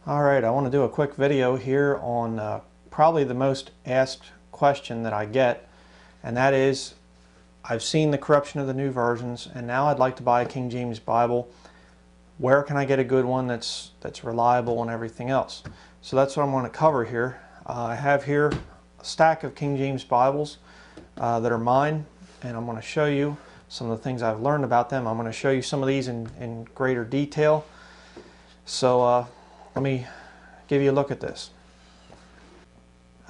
Alright, I want to do a quick video here on probably the most asked question that I get, and that is, I've seen the corruption of the new versions and now I'd like to buy a King James Bible. Where can I get a good one that's reliable and everything else? So that's what I'm going to cover here. I have here a stack of King James Bibles that are mine, and I'm going to show you some of the things I've learned about them. I'm going to show you some of these in greater detail. So let me give you a look at this.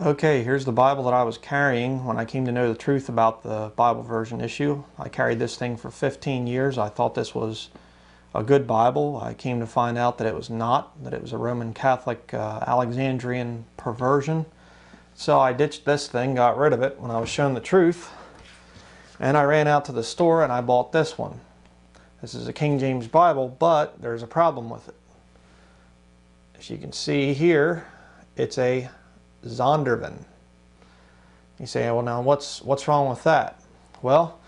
Okay, here's the Bible that I was carrying when I came to know the truth about the Bible version issue. I carried this thing for 15 years. I thought this was a good Bible. I came to find out that it was not, that it was a Roman Catholic Alexandrian perversion. So I ditched this thing, got rid of it when I was shown the truth, and I ran out to the store and I bought this one. This is a King James Bible, but there's a problem with it. As you can see here, it's a Zondervan. You say, well, now what's wrong with that? Well,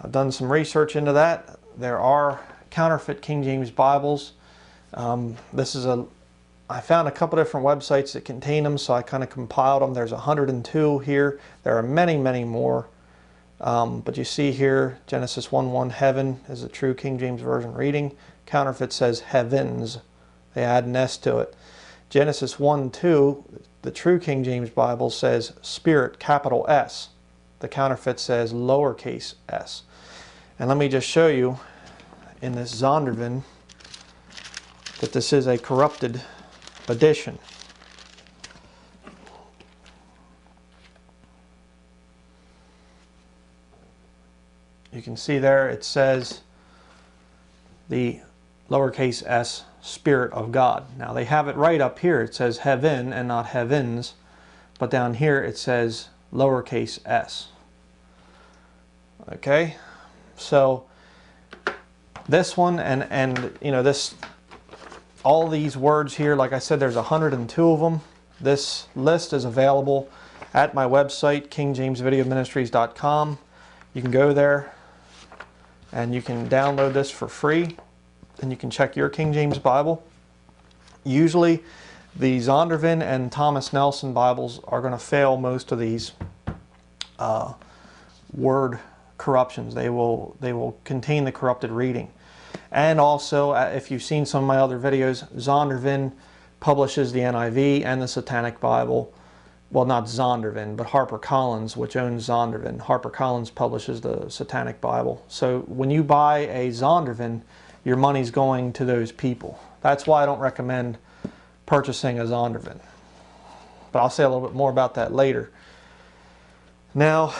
I've done some research into that. There are counterfeit King James Bibles. I found a couple different websites that contain them, so I kind of compiled them. There's 102 here. There are many, many more. But you see here, Genesis 1:1, heaven is a true King James Version reading. Counterfeit says heavens. They add an S to it. Genesis 1:2, the true King James Bible says Spirit, capital S. The counterfeit says lowercase s. And let me just show you in this Zondervan that this is a corrupted edition. You can see there it says the lowercase s, Spirit of God. Now they have it right up here. It says heaven and not heavens, but down here it says lowercase s. Okay, so this one and you know, this, all these words here, like I said, there's 102 of them. This list is available at my website, kingjamesvideoministries.com. You can go there and you can download this for free, and you can check your King James Bible. Usually the Zondervan and Thomas Nelson Bibles are going to fail most of these word corruptions. They will contain the corrupted reading. And also, if you've seen some of my other videos, Zondervan publishes the NIV and the Satanic Bible. Well, not Zondervan, but HarperCollins, which owns Zondervan. HarperCollins publishes the Satanic Bible. So when you buy a Zondervan, your money's going to those people. That's why I don't recommend purchasing a Zondervan. But I'll say a little bit more about that later. Now,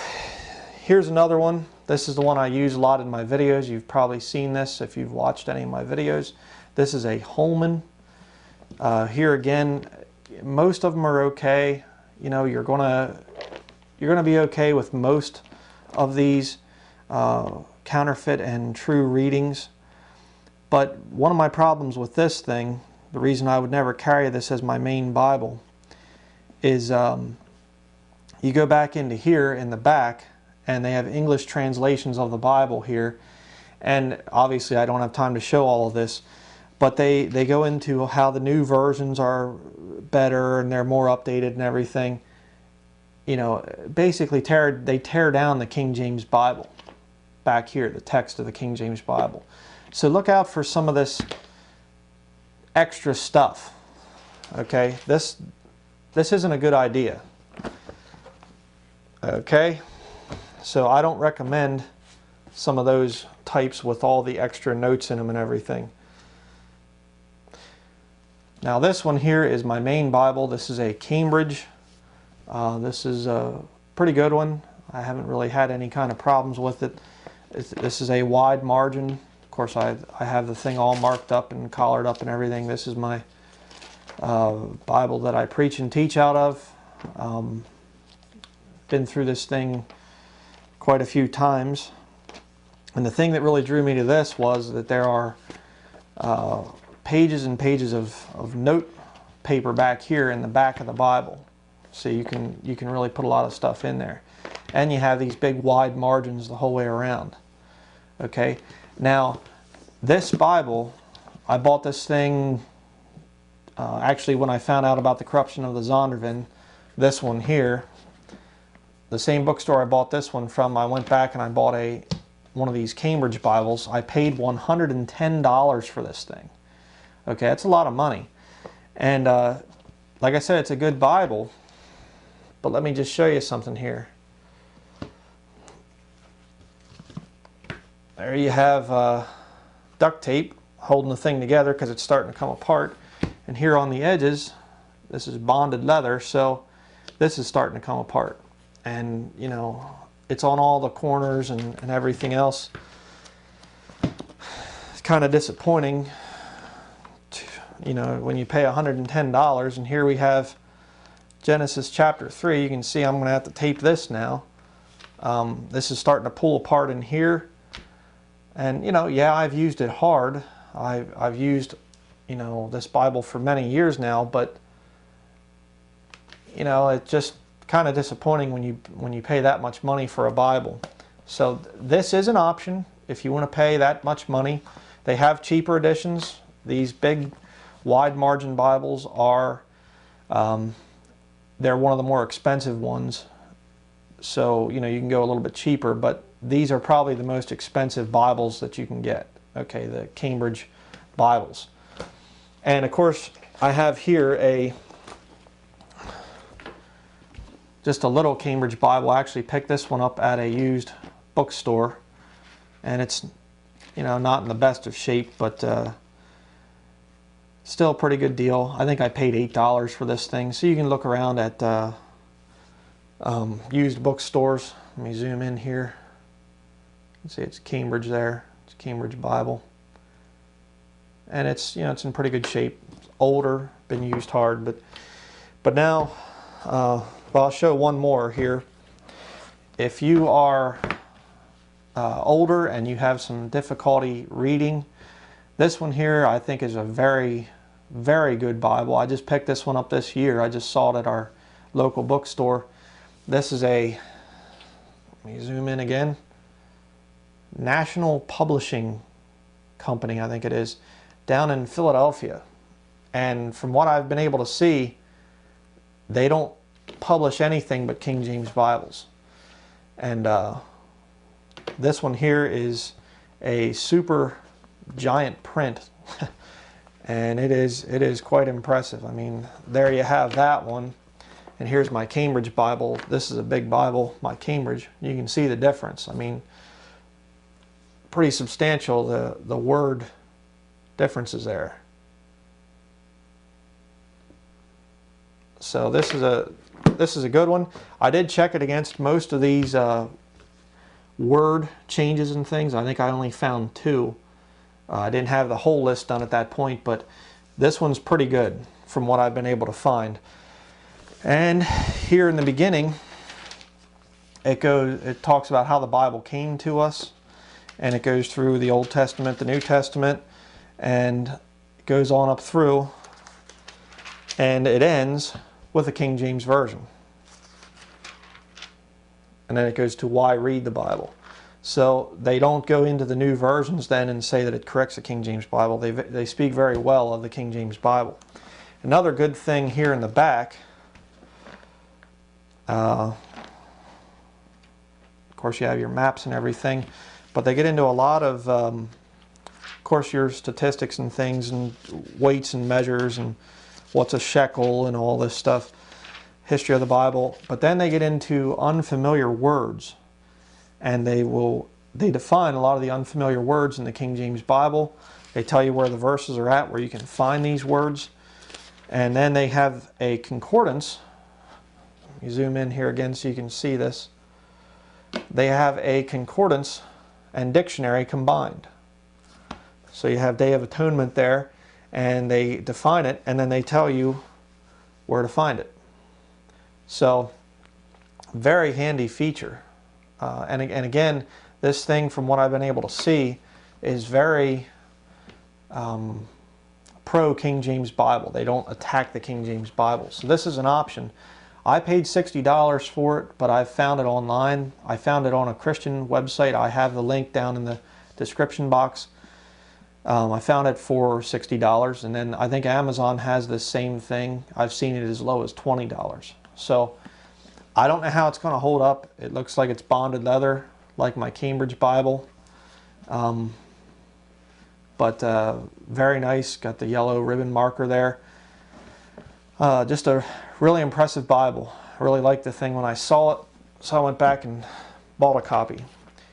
here's another one. This is the one I use a lot in my videos. You've probably seen this if you've watched any of my videos. This is a Holman. Here again, most of them are okay. You know, you're gonna be okay with most of these counterfeit and true readings. But one of my problems with this thing, the reason I would never carry this as my main Bible, is you go back into here in the back and they have English translations of the Bible here. And obviously I don't have time to show all of this, but they go into how the new versions are better and they're more updated and everything. You know, basically they tear down the King James Bible back here, the text of the King James Bible. So look out for some of this extra stuff. Okay, this isn't a good idea. Okay, so I don't recommend some of those types with all the extra notes in them and everything. Now this one here is my main Bible. This is a Cambridge. This is a pretty good one. I haven't really had any kind of problems with it. This is a wide margin. Of course, I have the thing all marked up and collared up and everything. This is my Bible that I preach and teach out of. Been through this thing quite a few times. And the thing that really drew me to this was that there are pages and pages of note paper back here in the back of the Bible. So you can really put a lot of stuff in there. And you have these big wide margins the whole way around. Okay, now this Bible, I bought this thing Actually, when I found out about the corruption of the Zondervan, this one here, the same bookstore I bought this one from, I went back and I bought one of these Cambridge Bibles. I paid $110 for this thing. Okay, that's a lot of money. And like I said, it's a good Bible. But let me just show you something here. There you have duct tape holding the thing together because it's starting to come apart. And here on the edges, this is bonded leather, so this is starting to come apart. And, you know, it's on all the corners and everything else. It's kind of disappointing, you know, when you pay $110. And here we have Genesis chapter 3. You can see I'm going to have to tape this now. This is starting to pull apart in here. And, you know, yeah, I've used it hard. I've used, you know, this Bible for many years now, but, you know, it's just kind of disappointing when you pay that much money for a Bible. So this is an option if you want to pay that much money. They have cheaper editions. These big wide margin Bibles are they're one of the more expensive ones, so you know you can go a little bit cheaper, but these are probably the most expensive Bibles that you can get. Okay, the Cambridge Bibles. And of course I have here just a little Cambridge Bible. I actually picked this one up at a used bookstore, and it's, you know, not in the best of shape, but still a pretty good deal. I think I paid $8 for this thing. So you can look around at used bookstores. Let me zoom in here. You can see it's Cambridge there. It's a Cambridge Bible, and it's, you know, it's in pretty good shape. It's older, been used hard, but now. Well, I'll show one more here. If you are older and you have some difficulty reading, this one here I think is a very, very good Bible. I just picked this one up this year. I just saw it at our local bookstore. This is let me zoom in again, National Publishing Company, I think it is, down in Philadelphia. And from what I've been able to see, they don't publish anything but King James Bibles. And this one here is a super giant print and it is quite impressive. I mean, there you have that one, and here's my Cambridge Bible. This is a big Bible, my Cambridge. You can see the difference. I mean, pretty substantial, the word differences there. So this is a good one. I did check it against most of these word changes and things. I think I only found 2. I didn't have the whole list done at that point, but this one's pretty good from what I've been able to find. And here in the beginning, it talks about how the Bible came to us, and it goes through the Old Testament, the New Testament, and it goes on up through, and it ends with the King James Version. And then it goes to why read the Bible. So they don't go into the new versions then and say that it corrects the King James Bible. They speak very well of the King James Bible. Another good thing here in the back, of course you have your maps and everything, but they get into a lot of course your statistics and things and weights and measures and what's a shekel and all this stuff, history of the Bible. But then they get into unfamiliar words, and they define a lot of the unfamiliar words in the King James Bible. They tell you where the verses are at, where you can find these words. And then they have a concordance. Let me zoom in here again so you can see this. They have a concordance and dictionary combined. So you have Day of Atonement there, and they define it, and then they tell you where to find it. So, very handy feature. And again, this thing, from what I've been able to see, is very pro King James Bible. They don't attack the King James Bible. So this is an option. I paid $60 for it, but I found it online. I found it on a Christian website. I have the link down in the description box. I found it for $60, and then I think Amazon has the same thing. I've seen it as low as $20. So I don't know how it's going to hold up. It looks like it's bonded leather, like my Cambridge Bible. But very nice. Got the yellow ribbon marker there. Just a really impressive Bible. I really liked the thing when I saw it, so I went back and bought a copy.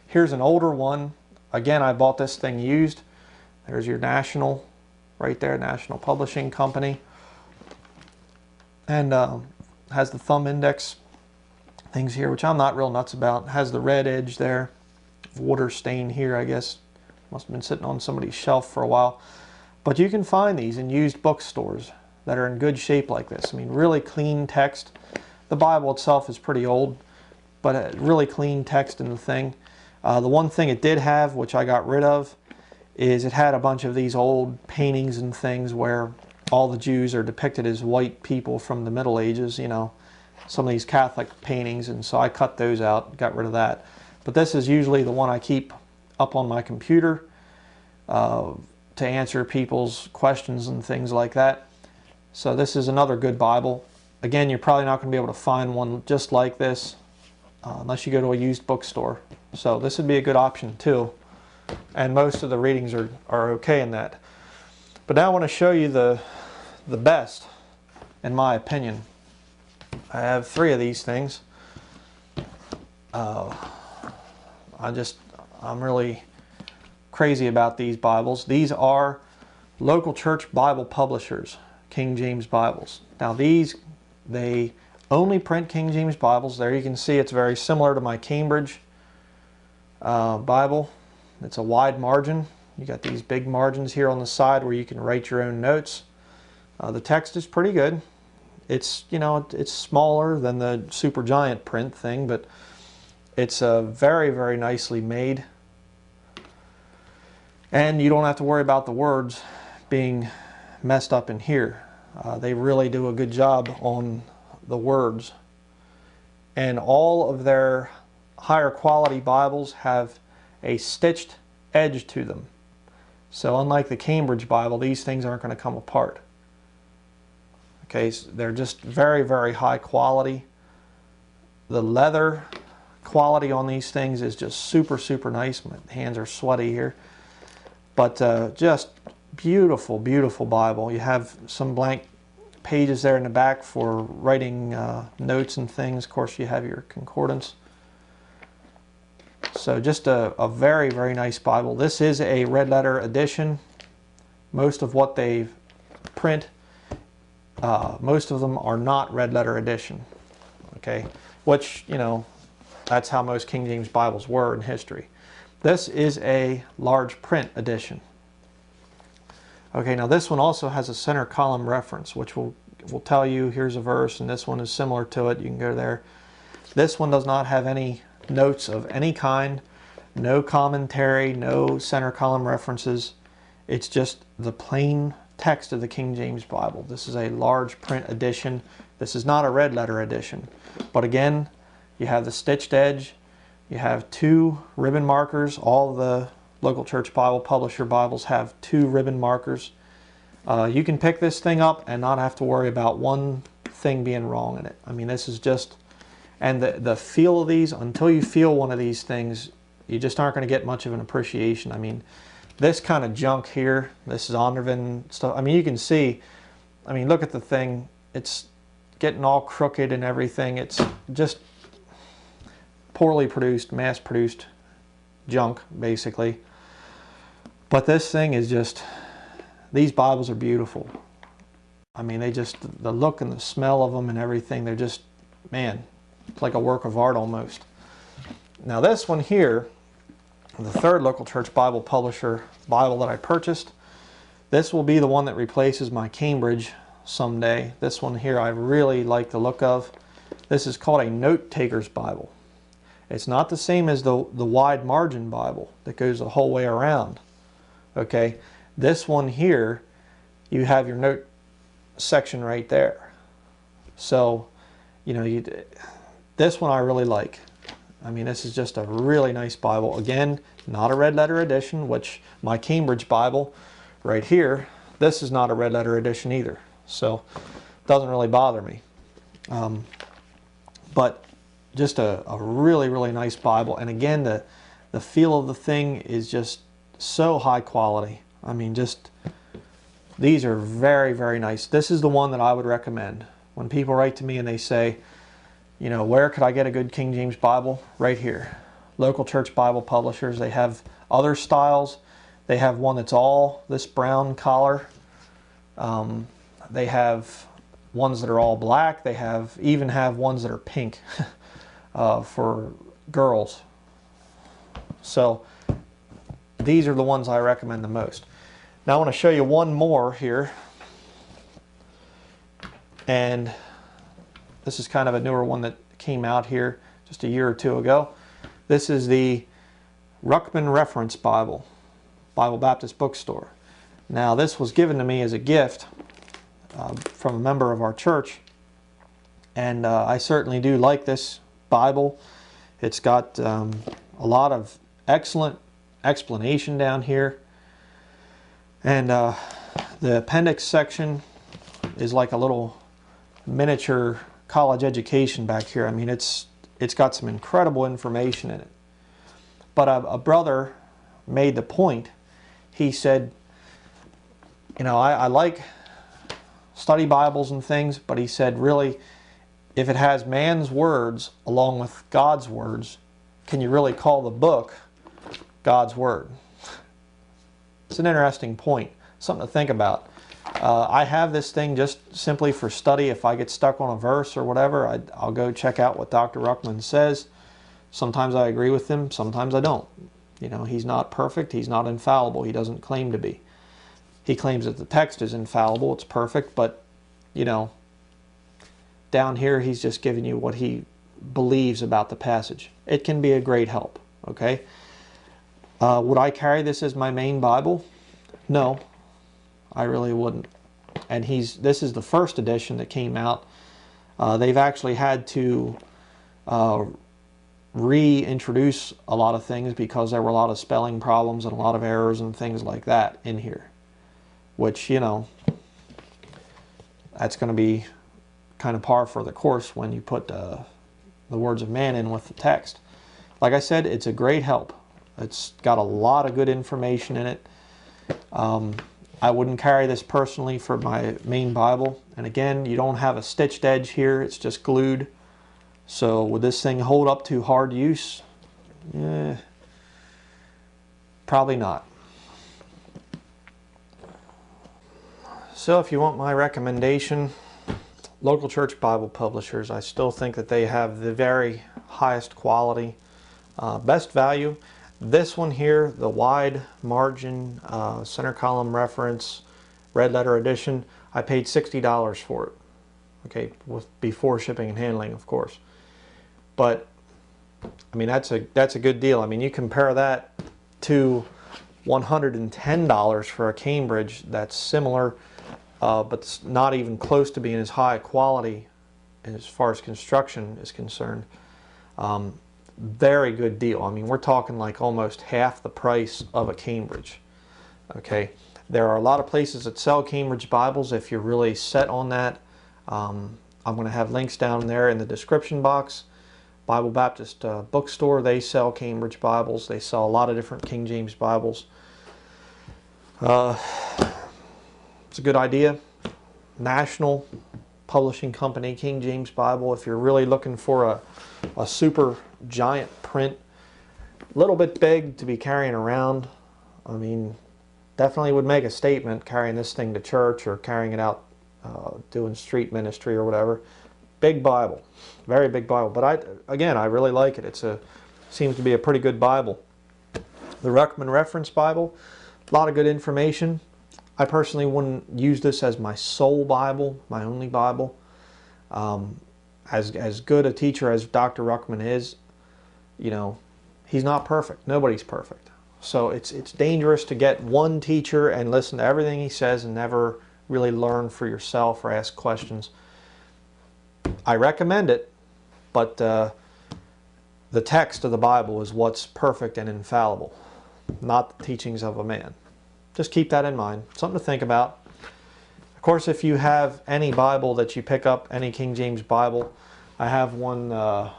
Here's an older one. Again, I bought this thing used. There's your National right there, National Publishing Company. And has the thumb index things here, which I'm not real nuts about. It has the red edge there. Water stain here, I guess. Must have been sitting on somebody's shelf for a while. But you can find these in used bookstores that are in good shape like this. I mean, really clean text. The Bible itself is pretty old, but a really clean text in the thing. The one thing it did have, which I got rid of, is it had a bunch of these old paintings and things where all the Jews are depicted as white people from the Middle Ages, you know, some of these Catholic paintings, and so I cut those out, got rid of that. But this is usually the one I keep up on my computer to answer people's questions and things like that. So this is another good Bible. Again, you're probably not going to be able to find one just like this unless you go to a used bookstore. So this would be a good option too. And most of the readings are okay in that. But now I want to show you the best, in my opinion. I have 3 of these things. I'm really crazy about these Bibles. These are local church Bible publishers, King James Bibles. Now these, they only print King James Bibles. There you can see it's very similar to my Cambridge Bible. It's a wide margin. You got these big margins here on the side where you can write your own notes. The text is pretty good. It's, you know, it's smaller than the super giant print thing, but it's very, very nicely made. And you don't have to worry about the words being messed up in here. They really do a good job on the words. And all of their higher quality Bibles have a stitched edge to them. So unlike the Cambridge Bible, these things aren't going to come apart. Okay, so they're just very, very high quality. The leather quality on these things is just super, super nice. My hands are sweaty here. But just beautiful, beautiful Bible. You have some blank pages there in the back for writing notes and things. Of course, you have your concordance. So just a very, very nice Bible. This is a red letter edition. Most of what they print, most of them are not red letter edition. Okay, which, you know, that's how most King James Bibles were in history. This is a large print edition. Okay, now this one also has a center column reference, which will tell you here's a verse, and this one is similar to it. You can go there. This one does not have any notes of any kind, no commentary, no center column references. It's just the plain text of the King James Bible. This is a large print edition. This is not a red letter edition. But again, you have the stitched edge. You have 2 ribbon markers. All the local church Bible publisher Bibles have 2 ribbon markers. You can pick this thing up and not have to worry about one thing being wrong in it. I mean, this is just, and the feel of these, until you feel one of these things, you just aren't going to get much of an appreciation. I mean, this kind of junk here, this Zondervan stuff, I mean, you can see, I mean, look at the thing. It's getting all crooked and everything. It's just poorly produced, mass-produced junk, basically. But this thing is just, these Bibles are beautiful. I mean, they just, the look and the smell of them and everything, they're just, man, it's like a work of art almost. Now this one here, the 3rd local church Bible publisher Bible that I purchased, this will be the one that replaces my Cambridge someday. This one here I really like the look of. This is called a Note Taker's Bible. It's not the same as the wide margin Bible that goes the whole way around. Okay, this one here, you have your note section right there. So, you know, this one I really like. I mean, this is just a really nice Bible. Again, not a red letter edition, which my Cambridge Bible right here, this is not a red letter edition either. So it doesn't really bother me. But just a really, really nice Bible. And again, the feel of the thing is just so high quality. I mean, just, these are very, very nice. This is the one that I would recommend. When people write to me and they say, you know, where could I get a good King James Bible? Right here. Local church Bible publishers. They have other styles. They have one that's all this brown collar. They have ones that are all black. They even have ones that are pink for girls. So these are the ones I recommend the most. Now I want to show you one more here. And this is kind of a newer one that came out here just a year or two ago. This is the Ruckman Reference Bible, Bible Baptist Bookstore. Now this was given to me as a gift from a member of our church, and I certainly do like this Bible. It's got a lot of excellent explanation down here, and the appendix section is like a little miniature college education back here. I mean, it's got some incredible information in it. But a brother made the point. He said, you know, I like study Bibles and things, but he said, really, if it has man's words along with God's words, can you really call the book God's Word? It's an interesting point, something to think about. I have this thing just simply for study. If I get stuck on a verse or whatever, I'll go check out what Dr. Ruckman says. Sometimes I agree with him, sometimes I don't. You know, he's not perfect, he's not infallible, he doesn't claim to be. He claims that the text is infallible, it's perfect, but, you know, down here he's just giving you what he believes about the passage. It can be a great help, okay? Would I carry this as my main Bible? No, I really wouldn't. And this is the first edition that came out. They've actually had to reintroduce a lot of things because there were a lot of spelling problems and a lot of errors and things like that in here. Which, you know, that's going to be kind of par for the course when you put the words of man in with the text. Like I said, it's a great help. It's got a lot of good information in it. I wouldn't carry this personally for my main Bible. And again, you don't have a stitched edge here. It's just glued. So would this thing hold up to hard use? Probably not. So if you want my recommendation, local church Bible publishers, I still think that they have the very highest quality, best value. This one here, the wide margin, center column reference, red letter edition, I paid $60 for it. Okay, before shipping and handling, of course. But I mean, that's a good deal. I mean, you compare that to $110 for a Cambridge that's similar, but it's not even close to being as high quality as far as construction is concerned. Very good deal. I mean, we're talking like almost half the price of a Cambridge. Okay, there are a lot of places that sell Cambridge Bibles if you're really set on that. I'm going to have links down there in the description box. Bible Baptist Bookstore, they sell Cambridge Bibles. They sell a lot of different King James Bibles. It's a good idea. National publishing company, King James Bible. If you're really looking for a super giant print, a little bit big to be carrying around. I mean, definitely would make a statement carrying this thing to church or carrying it out doing street ministry or whatever. Big Bible, very big Bible. But I really like it. Seems to be a pretty good Bible. The Ruckman Reference Bible, a lot of good information. I personally wouldn't use this as my sole Bible, my only Bible. As good a teacher as Dr. Ruckman is, you know, he's not perfect. Nobody's perfect. So it's dangerous to get one teacher and listen to everything he says and never really learn for yourself or ask questions. I recommend it, but the text of the Bible is what's perfect and infallible, not the teachings of a man. Just keep that in mind. Something to think about. Of course, if you have any Bible that you pick up, any King James Bible, I have one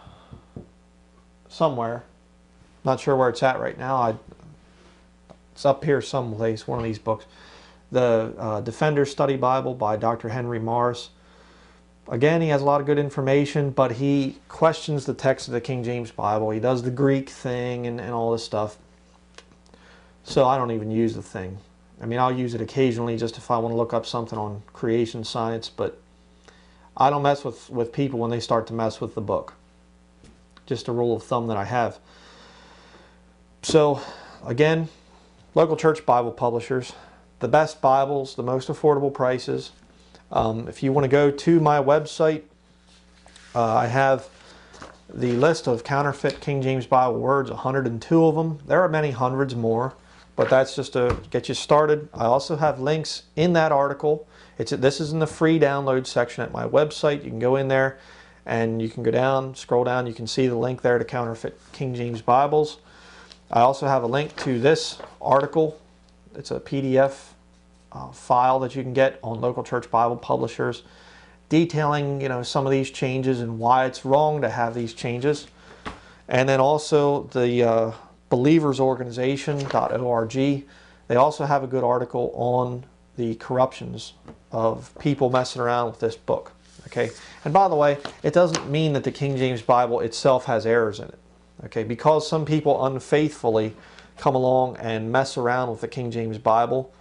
somewhere. Not sure where it's at right now. It's up here someplace, one of these books. The Defender Study Bible by Dr. Henry Morris. Again, he has a lot of good information, but he questions the text of the King James Bible. He does the Greek thing and all this stuff. So I don't even use the thing. I mean, I'll use it occasionally just if I want to look up something on creation science, but I don't mess with people when they start to mess with the book. Just a rule of thumb that I have. So, again, local church Bible publishers, the best Bibles, the most affordable prices. If you want to go to my website, I have the list of counterfeit King James Bible words, 102 of them. There are many hundreds more, but that's just to get you started. I also have links in that article. This is in the free download section at my website. You can go in there and you can go down, scroll down, you can see the link there to counterfeit King James Bibles. I also have a link to this article. It's a PDF file that you can get on local church Bible publishers, detailing some of these changes and why it's wrong to have these changes. And then also the believersorganization.org. They also have a good article on the corruptions of people messing around with this book. Okay, and by the way, it doesn't mean that the King James Bible itself has errors in it. Okay, because some people unfaithfully come along and mess around with the King James Bible,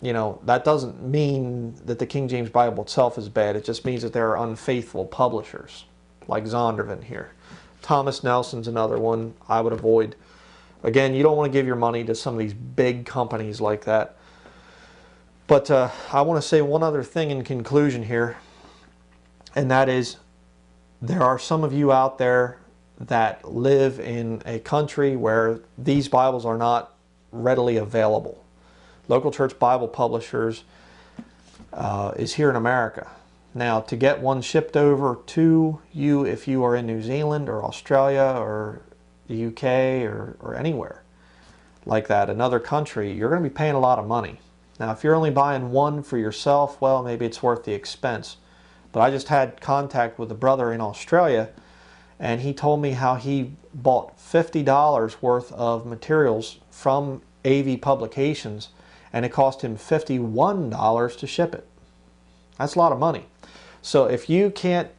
that doesn't mean that the King James Bible itself is bad. It just means that there are unfaithful publishers, like Zondervan here. Thomas Nelson's another one I would avoid. Again, you don't want to give your money to some of these big companies like that. But I want to say one other thing in conclusion here, and that is there are some of you out there that live in a country where these Bibles are not readily available. Local church Bible publishers is here in America. Now, to get one shipped over to you if you are in New Zealand or Australia or the UK or anywhere like that, another country, you're going to be paying a lot of money. Now, if you're only buying one for yourself, well, maybe it's worth the expense. But I just had contact with a brother in Australia, and he told me how he bought $50 worth of materials from AV Publications, and it cost him $51 to ship it. That's a lot of money. So if you can't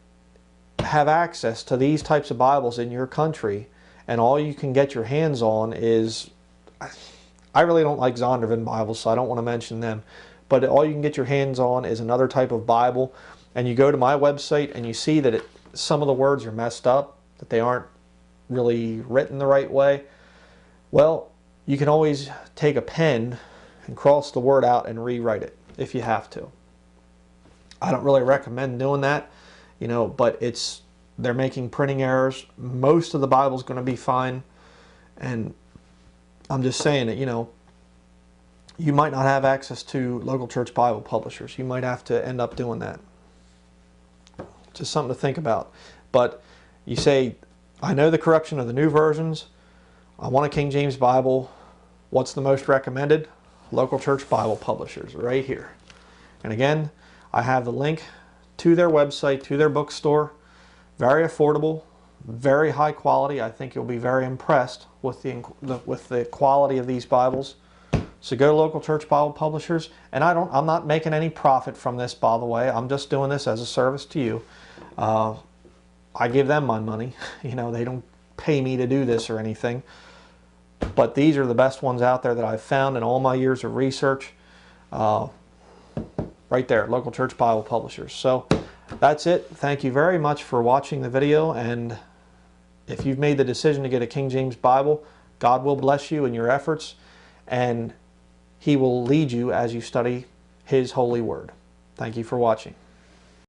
have access to these types of Bibles in your country, and all you can get your hands on is, I really don't like Zondervan Bibles, so I don't want to mention them, but all you can get your hands on is another type of Bible, and you go to my website and you see that some of the words are messed up, that they aren't really written the right way. Well, you can always take a pen and cross the word out and rewrite it if you have to. I don't really recommend doing that, but they're making printing errors. Most of the Bible's going to be fine, and I'm just saying that, you might not have access to local church Bible publishers. You might have to end up doing that. Just something to think about. But you say, I know the corruption of the new versions. I want a King James Bible. What's the most recommended? Local church Bible publishers, right here. And again, I have the link to their website, to their bookstore. Very affordable, very high quality. I think you'll be very impressed with the quality of these Bibles. So go to local church Bible publishers. And I'm not making any profit from this, by the way. I'm just doing this as a service to you. I give them my money. They don't pay me to do this or anything. But these are the best ones out there that I've found in all my years of research. Right there, local church Bible publishers. So that's it. Thank you very much for watching the video. And if you've made the decision to get a King James Bible, God will bless you in your efforts, and He will lead you as you study His holy word. Thank you for watching.